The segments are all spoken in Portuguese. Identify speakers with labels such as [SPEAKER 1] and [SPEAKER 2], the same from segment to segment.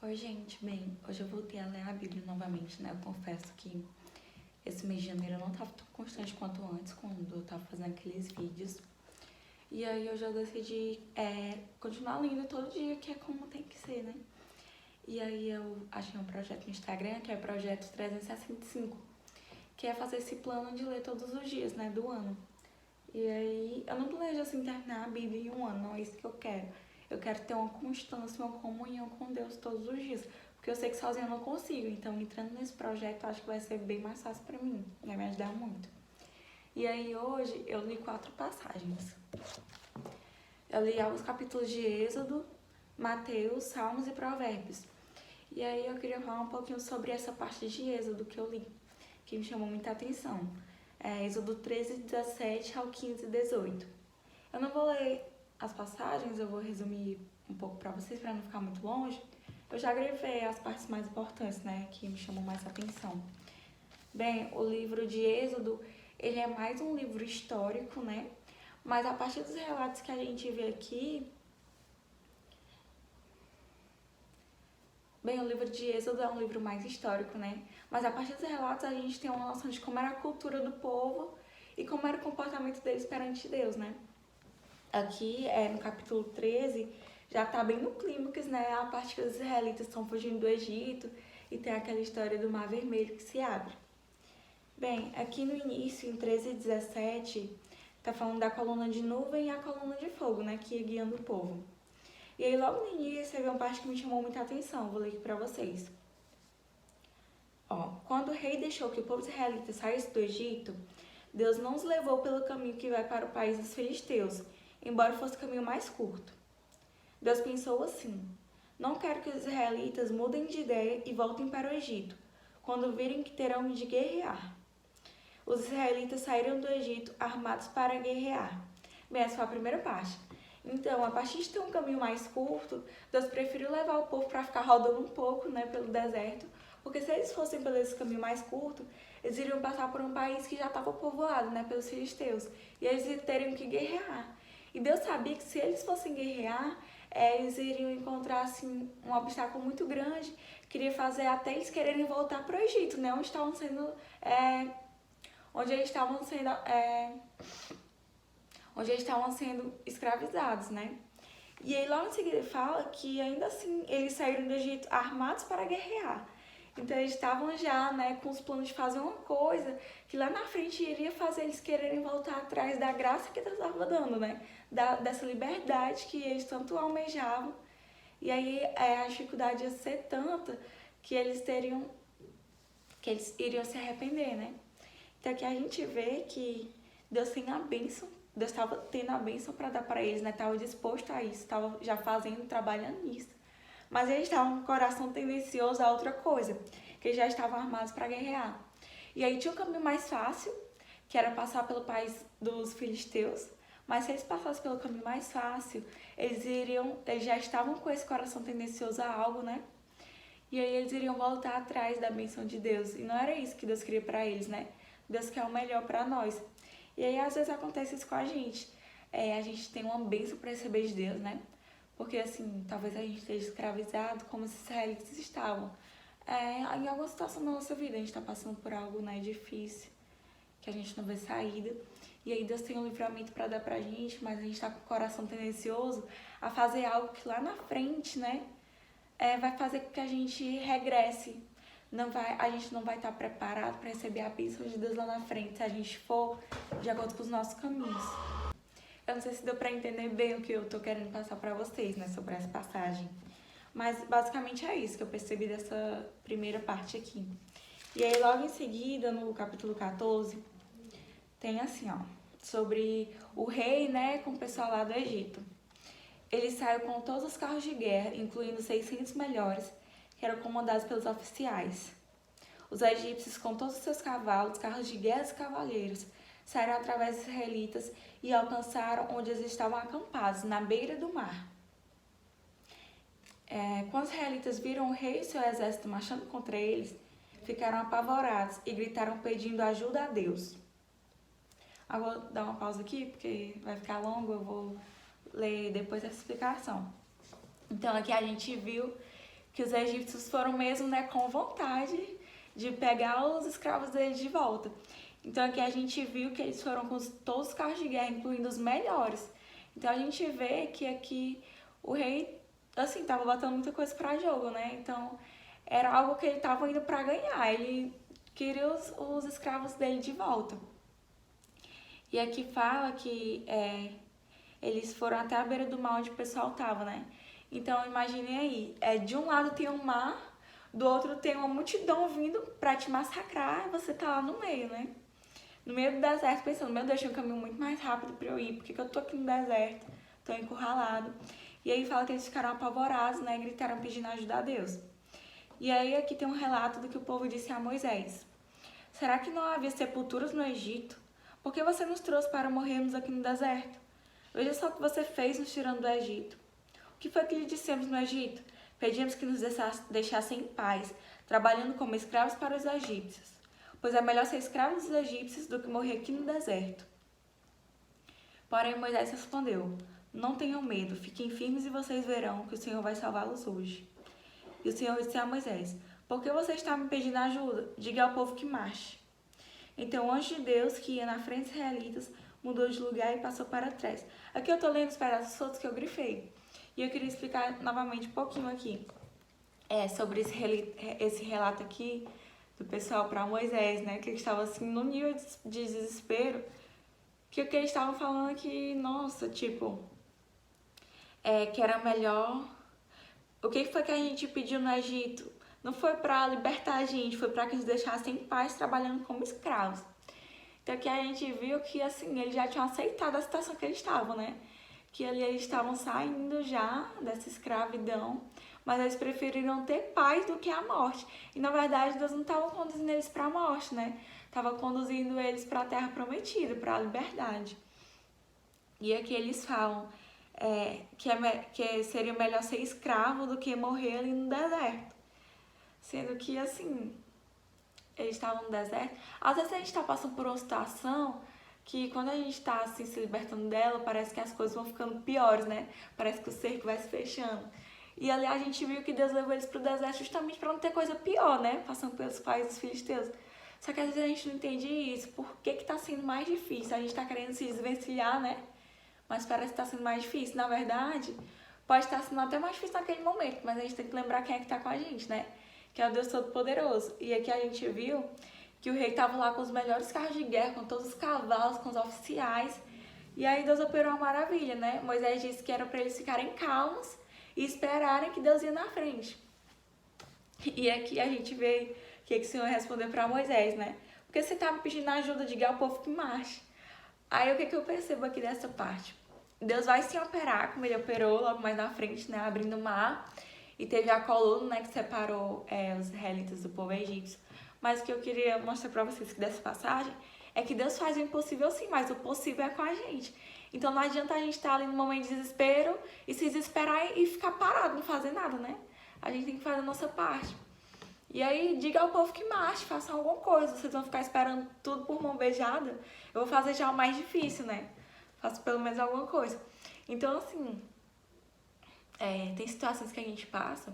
[SPEAKER 1] Oi, gente. Bem, hoje eu voltei a ler a Bíblia novamente, né? Eu confesso que esse mês de janeiro eu não tava tão constante quanto antes, quando eu tava fazendo aqueles vídeos. E aí eu já decidi continuar lendo todo dia, que é como tem que ser, né? E aí eu achei um projeto no Instagram, que é o Projeto 365, que é fazer esse plano de ler todos os dias, né, do ano. E aí eu não planejo assim terminar a Bíblia em um ano, não é isso que eu quero. Eu quero ter uma constância, uma comunhão com Deus todos os dias. Porque eu sei que sozinha eu não consigo. Então, entrando nesse projeto, eu acho que vai ser bem mais fácil pra mim. Vai me ajudar muito. E aí, hoje, eu li 4 passagens. Eu li alguns capítulos de Êxodo, Mateus, Salmos e Provérbios. E aí, eu queria falar um pouquinho sobre essa parte de Êxodo que eu li, que me chamou muita atenção. Êxodo 13, 17 ao 15, 18. Eu não vou ler as passagens, eu vou resumir um pouco para vocês, para não ficar muito longe. Eu já grifei as partes mais importantes, né, que me chamam mais atenção. Bem, o livro de Êxodo, ele é mais um livro histórico, né, mas a partir dos relatos que a gente vê aqui... Bem, o livro de Êxodo é um livro mais histórico, né, mas a partir dos relatos a gente tem uma noção de como era a cultura do povo e como era o comportamento deles perante Deus, né. Aqui, no capítulo 13, já está bem no clímax, né? A parte que os israelitas estão fugindo do Egito e tem aquela história do Mar Vermelho que se abre. Bem, aqui no início, em 13 e 17, está falando da coluna de nuvem e a coluna de fogo, né? Que ia guiando o povo. E aí, logo no início, teve uma parte que me chamou muita atenção. Vou ler aqui para vocês. Quando o rei deixou que o povo israelita saísse do Egito, Deus não os levou pelo caminho que vai para o país dos filisteus, embora fosse o caminho mais curto. Deus pensou assim: não quero que os israelitas mudem de ideia e voltem para o Egito, quando virem que terão de guerrear. Os israelitas saíram do Egito armados para guerrear. Bem, essa foi a primeira parte. Então, a partir de ter um caminho mais curto, Deus preferiu levar o povo para ficar rodando um pouco, né, pelo deserto, porque se eles fossem pelo esse caminho mais curto, eles iriam passar por um país que já estava povoado, né, pelos filisteus, e eles teriam que guerrear. E Deus sabia que se eles fossem guerrear, eles iriam encontrar assim, um obstáculo muito grande, queria fazer até eles quererem voltar para o Egito, né, onde eles estavam sendo escravizados, né? E aí logo em seguida ele fala que ainda assim eles saíram do Egito armados para guerrear. Então eles estavam já, né, com os planos de fazer uma coisa que lá na frente iria fazer eles quererem voltar atrás da graça que Deus estava dando, né? Dessa liberdade que eles tanto almejavam. E aí a dificuldade ia ser tanta que eles iriam se arrepender, né? Então aqui a gente vê que Deus tem a bênção, Deus estava tendo a bênção para dar para eles, né? Estava disposto a isso, estava já fazendo, trabalhando nisso. Mas eles estavam com o coração tendencioso a outra coisa, que eles já estavam armados para guerrear. E aí tinha um caminho mais fácil, que era passar pelo país dos filisteus, mas se eles passassem pelo caminho mais fácil, eles já estavam com esse coração tendencioso a algo, né? E aí eles iriam voltar atrás da bênção de Deus. E não era isso que Deus queria para eles, né? Deus quer o melhor para nós. E aí às vezes acontece isso com a gente. A gente tem uma bênção para receber de Deus, né? Porque assim, talvez a gente esteja escravizado como esses israelitas estavam. Em alguma situação da nossa vida, a gente está passando por algo, né, difícil, que a gente não vê saída. E aí Deus tem um livramento para dar pra gente, mas a gente está com o coração tendencioso a fazer algo que lá na frente, né, vai fazer com que a gente regresse. A gente não vai estar preparado para receber a bênção de Deus lá na frente, se a gente for de acordo com os nossos caminhos. Eu não sei se deu para entender bem o que eu tô querendo passar para vocês, né, sobre essa passagem. Mas basicamente é isso que eu percebi dessa primeira parte aqui. E aí logo em seguida, no capítulo 14, tem assim, sobre o rei, né, com o pessoal lá do Egito. Ele saiu com todos os carros de guerra, incluindo 600 melhores, que eram comandados pelos oficiais. Os egípcios, com todos os seus cavalos, carros de guerra e cavaleiros, saíram através dos israelitas e alcançaram onde eles estavam acampados, na beira do mar. Quando os israelitas viram o rei e seu exército marchando contra eles, ficaram apavorados e gritaram pedindo ajuda a Deus. Agora vou dar uma pausa aqui, porque vai ficar longo, eu vou ler depois essa explicação. Então aqui a gente viu que os egípcios foram mesmo, né, com vontade de pegar os escravos deles de volta. Então aqui a gente viu que eles foram com todos os carros de guerra, incluindo os melhores. Então a gente vê que aqui o rei, assim, tava botando muita coisa pra jogo, né? Então era algo que ele tava indo pra ganhar. Ele queria os escravos dele de volta. E aqui fala que eles foram até a beira do mar onde o pessoal tava, né? Então imaginem aí, de um lado tem um mar, do outro tem uma multidão vindo pra te massacrar e você tá lá no meio, né? No meio do deserto, pensando, meu Deus, tem um caminho muito mais rápido pra eu ir, por que eu tô aqui no deserto? Tô encurralado. E aí fala que eles ficaram apavorados, né? E gritaram pedindo ajuda a Deus. E aí aqui tem um relato do que o povo disse a Moisés. Será que não havia sepulturas no Egito? Por que você nos trouxe para morrermos aqui no deserto? Veja só o que você fez nos tirando do Egito. O que foi que lhe dissemos no Egito? Pedimos que nos deixassem em paz, trabalhando como escravos para os egípcios. Pois é melhor ser escravo dos egípcios do que morrer aqui no deserto. Porém Moisés respondeu, não tenham medo, fiquem firmes e vocês verão que o Senhor vai salvá-los hoje. E o Senhor disse a Moisés, por que você está me pedindo ajuda? Diga ao povo que marche. Então o anjo de Deus, que ia na frente dos israelitas, mudou de lugar e passou para trás. Aqui eu estou lendo os pedaços soltos que eu grifei. E eu queria explicar novamente um pouquinho aqui sobre esse relato aqui do pessoal para Moisés, né? Que eles estavam assim no nível de desespero. Que o que eles estavam falando aqui, nossa, tipo, que era melhor. O que foi que a gente pediu no Egito? Não foi para libertar a gente, foi para que nos deixassem em paz trabalhando como escravos. Então aqui a gente viu que assim, eles já tinham aceitado a situação que eles estavam, né? Que ali eles estavam saindo já dessa escravidão, mas eles preferiram ter paz do que a morte. E na verdade Deus não estava conduzindo eles para a morte, né? Estava conduzindo eles para a terra prometida, para a liberdade. E aqui eles falam que seria melhor ser escravo do que morrer ali no deserto. Sendo que assim, eles estavam no deserto. Às vezes a gente está passando por uma situação que quando a gente está assim, se libertando dela, parece que as coisas vão ficando piores, né? Parece que o cerco vai se fechando. E ali a gente viu que Deus levou eles para o deserto justamente para não ter coisa pior, né? Passando pelos países filisteus. Só que às vezes a gente não entende isso. Por que está sendo mais difícil? A gente está querendo se desvencilhar, né? Mas parece que está sendo mais difícil. Na verdade, pode estar sendo até mais difícil naquele momento, mas a gente tem que lembrar quem é que está com a gente, né? Que é o Deus Todo-Poderoso. E aqui a gente viu que o rei estava lá com os melhores carros de guerra, com todos os cavalos, com os oficiais. E aí Deus operou uma maravilha, né? Moisés disse que era para eles ficarem calmos e esperarem que Deus ia na frente. E aqui a gente vê o que o Senhor respondeu para Moisés, né? Porque você está me pedindo ajuda, diga ao povo que marche. Aí o que eu percebo aqui dessa parte? Deus vai se operar, como ele operou logo mais na frente, né? Abrindo o mar. E teve a coluna, né, que separou os israelitas do povo egípcio. Mas o que eu queria mostrar pra vocês dessa passagem é que Deus faz o impossível sim, mas o possível é com a gente. Então não adianta a gente estar ali no momento de desespero e se desesperar e ficar parado, não fazer nada, né? A gente tem que fazer a nossa parte. E aí, diga ao povo que marche, façam alguma coisa. Vocês vão ficar esperando tudo por mão beijada. Eu vou fazer já o mais difícil, né? Faço pelo menos alguma coisa. Então, assim, tem situações que a gente passa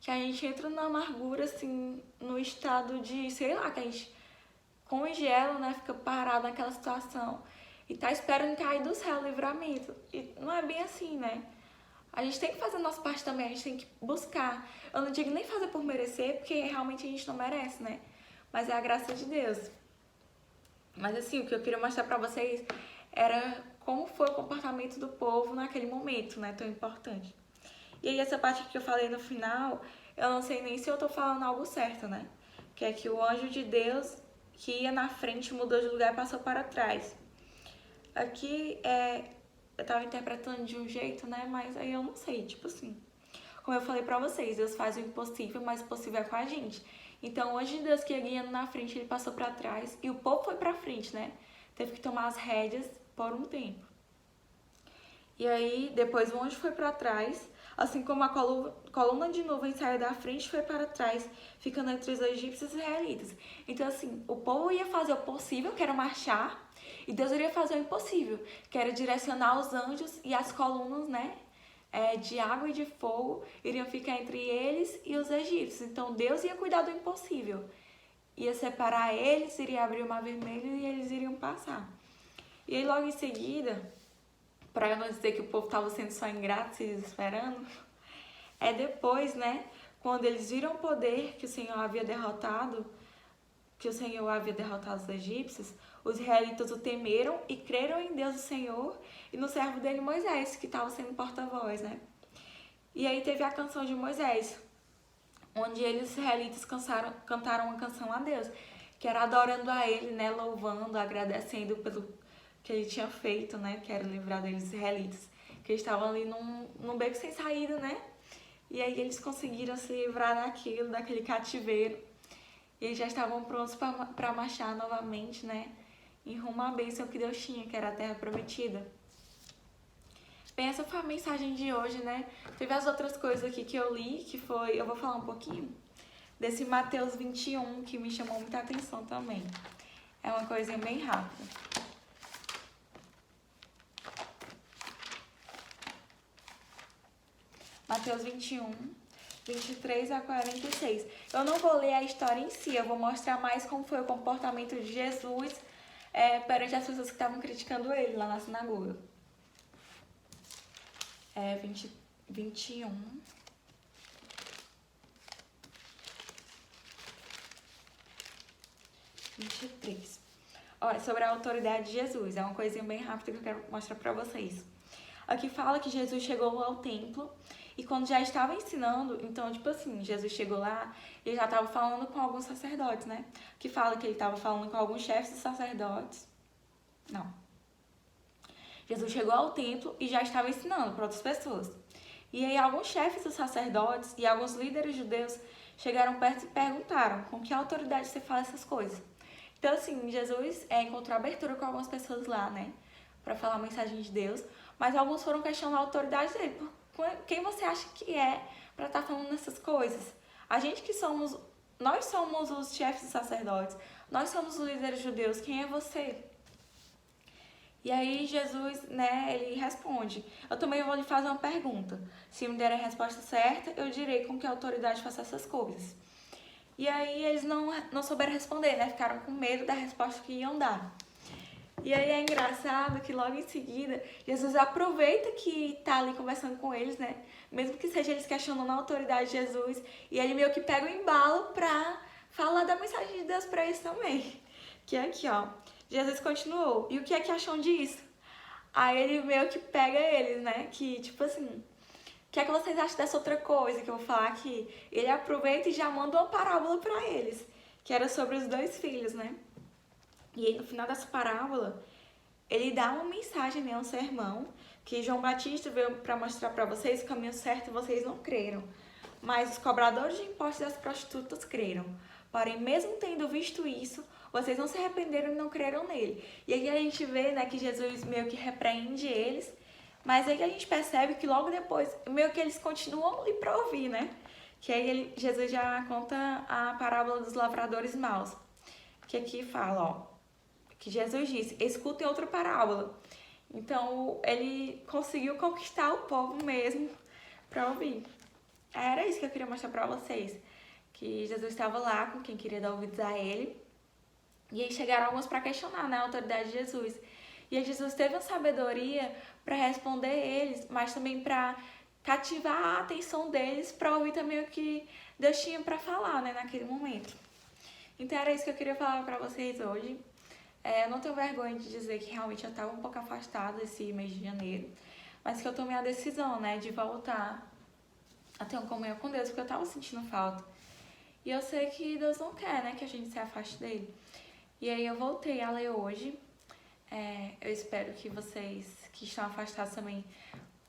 [SPEAKER 1] que a gente entra na amargura, assim, no estado de, sei lá, que a gente congela, né? Fica parado naquela situação e tá esperando cair do céu o livramento. E não é bem assim, né? A gente tem que fazer a nossa parte também, a gente tem que buscar. Eu não digo nem fazer por merecer, porque realmente a gente não merece, né? Mas é a graça de Deus. Mas assim, o que eu queria mostrar pra vocês era como foi o comportamento do povo naquele momento, né? Tão importante. E aí essa parte que eu falei no final, eu não sei nem se eu tô falando algo certo, né? Que é que o anjo de Deus que ia na frente mudou de lugar e passou para trás. Aqui eu tava interpretando de um jeito, né? Mas aí eu não sei, tipo assim. Como eu falei pra vocês, Deus faz o impossível, mas o possível é com a gente. Então, o anjo de Deus que ia guiando na frente, ele passou pra trás e o povo foi pra frente, né? Teve que tomar as rédeas por um tempo. E aí, depois o anjo foi pra trás, assim como a coluna de nuvem saiu da frente e foi para trás, ficando entre os egípcios e os israelitas. Então, assim, o povo ia fazer o possível, que era marchar, e Deus iria fazer o impossível, que era direcionar os anjos e as colunas, né, de água e de fogo iriam ficar entre eles e os egípcios. Então Deus ia cuidar do impossível. Ia separar eles, iria abrir o mar vermelho e eles iriam passar. E aí logo em seguida, para não dizer que o povo estava sendo só ingrato, se desesperando, depois, né, quando eles viram o poder que o Senhor havia derrotado, os egípcios, os israelitas o temeram e creram em Deus o Senhor e no servo dele Moisés, que estava sendo porta-voz, né? E aí teve a canção de Moisés, onde eles, os israelitas, cantaram uma canção a Deus, que era adorando a ele, né, louvando, agradecendo pelo que ele tinha feito, né, que era livrar deles, os israelitas, que eles estavam ali num beco sem saída, né? E aí eles conseguiram se livrar daquele cativeiro. E eles já estavam prontos para marchar novamente, né? Em rumo à bênção que Deus tinha, que era a terra prometida. Bem, essa foi a mensagem de hoje, né? Teve as outras coisas aqui que eu li, que foi... Eu vou falar um pouquinho desse Mateus 21, que me chamou muita atenção também. É uma coisinha bem rápida. Mateus 21, 23 a 46. Eu não vou ler a história em si, eu vou mostrar mais como foi o comportamento de Jesus perante as pessoas que estavam criticando ele lá na sinagoga. 21. Olha, sobre a autoridade de Jesus. É uma coisinha bem rápida que eu quero mostrar pra vocês. Aqui fala que Jesus chegou ao templo e quando já estava ensinando, então, tipo assim, Jesus chegou lá e já estava falando com alguns sacerdotes, né? Que fala que ele estava falando com alguns chefes dos sacerdotes. Não. Jesus chegou ao templo e já estava ensinando para outras pessoas. E aí alguns chefes dos sacerdotes e alguns líderes judeus chegaram perto e perguntaram com que autoridade você fala essas coisas. Então, assim, Jesus encontrou abertura com algumas pessoas lá, né? Para falar a mensagem de Deus. Mas alguns foram questionando a autoridade dele. Quem você acha que é para estar falando essas coisas? A gente que somos... Nós somos os chefes dos sacerdotes. Nós somos os líderes judeus. Quem é você? E aí Jesus, né, ele responde. Eu também vou lhe fazer uma pergunta. Se me der a resposta certa, eu direi com que autoridade faça essas coisas. E aí eles não souberam responder, né? Ficaram com medo da resposta que iam dar. E aí é engraçado que logo em seguida, Jesus aproveita que tá ali conversando com eles, né? Mesmo que seja eles questionando a autoridade de Jesus. E ele meio que pega o embalo pra falar da mensagem de Deus pra eles também. Que é aqui, ó. Jesus continuou. E o que é que acham disso? Aí ele meio que pega eles, né? Que tipo assim... O que é que vocês acham dessa outra coisa que eu vou falar aqui? Ele aproveita e já manda uma parábola pra eles. Que era sobre os dois filhos, né? E aí, no final dessa parábola, ele dá uma mensagem, né, um sermão, que João Batista veio para mostrar para vocês o caminho certo e vocês não creram. Mas os cobradores de impostos e as prostitutas creram. Porém, mesmo tendo visto isso, vocês não se arrependeram e não creram nele. E aí a gente vê, né, que Jesus meio que repreende eles, mas aí a gente percebe que logo depois, meio que eles continuam ali para ouvir, né? Que aí Jesus já conta a parábola dos lavradores maus. Que aqui fala, ó, que Jesus disse, escutem outra parábola. Então, ele conseguiu conquistar o povo mesmo para ouvir. Era isso que eu queria mostrar para vocês. Que Jesus estava lá com quem queria dar ouvidos a ele. E aí chegaram alguns para questionar, né, a autoridade de Jesus. E aí Jesus teve uma sabedoria para responder eles, mas também para cativar a atenção deles para ouvir também o que Deus tinha para falar, né, naquele momento. Então era isso que eu queria falar para vocês hoje. Eu não tenho vergonha de dizer que realmente eu estava um pouco afastada esse mês de janeiro, mas que eu tomei a decisão, né, de voltar a ter uma comunhão com Deus, porque eu estava sentindo falta. E eu sei que Deus não quer, né, que a gente se afaste dele. E aí eu voltei a ler hoje. Eu espero que vocês que estão afastados também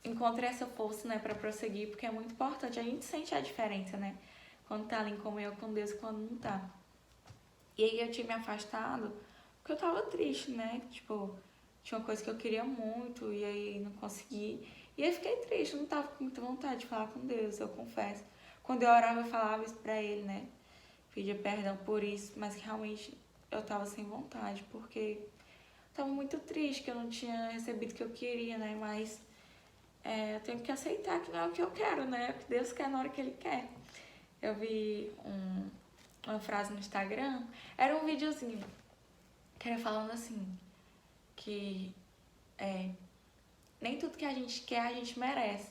[SPEAKER 1] encontrem essa força, né, para prosseguir, porque é muito importante. A gente sente a diferença, né, quando tá ali em comunhão com Deus e quando não tá. E aí eu tinha me afastado porque eu tava triste, né? Tipo, tinha uma coisa que eu queria muito e aí não consegui. E aí fiquei triste, eu não tava com muita vontade de falar com Deus, eu confesso. Quando eu orava, eu falava isso pra ele, né? Pedia perdão por isso, mas que realmente eu tava sem vontade, porque eu tava muito triste, que eu não tinha recebido o que eu queria, né? Mas eu tenho que aceitar que não é o que eu quero, né? É o que Deus quer na hora que Ele quer. Eu vi uma frase no Instagram, era um videozinho, que era falando assim, que nem tudo que a gente quer a gente merece.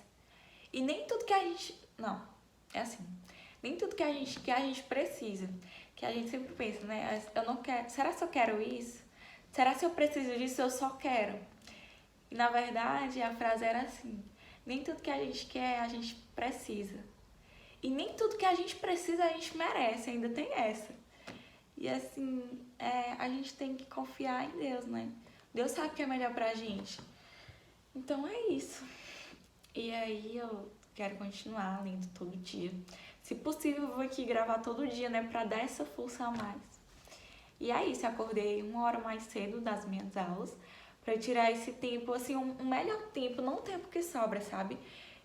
[SPEAKER 1] E nem tudo que a gente... Não, é assim. Nem tudo que a gente quer a gente precisa. Que a gente sempre pensa, né? Eu não quero... Será que eu quero isso? Será que eu preciso disso? Eu só quero. E na verdade a frase era assim: nem tudo que a gente quer a gente precisa. E nem tudo que a gente precisa a gente merece. Ainda tem essa. E assim, a gente tem que confiar em Deus, né? Deus sabe o que é melhor pra gente. Então é isso. E aí eu quero continuar lendo todo dia. Se possível, eu vou aqui gravar todo dia, né? Pra dar essa força a mais. E é isso, eu acordei 1 hora mais cedo das minhas aulas. Pra eu tirar esse tempo, assim, um melhor tempo, não o tempo que sobra, sabe?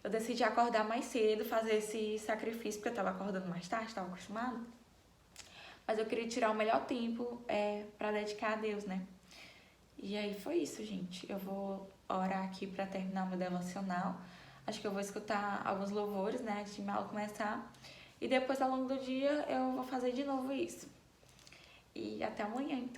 [SPEAKER 1] Eu decidi acordar mais cedo, fazer esse sacrifício, porque eu tava acordando mais tarde, tava acostumada. Mas eu queria tirar o melhor tempo pra dedicar a Deus, né? E aí foi isso, gente. Eu vou orar aqui pra terminar meu devocional. Acho que eu vou escutar alguns louvores, né, antes de minha aula começar. E depois, ao longo do dia, eu vou fazer de novo isso. E até amanhã, então.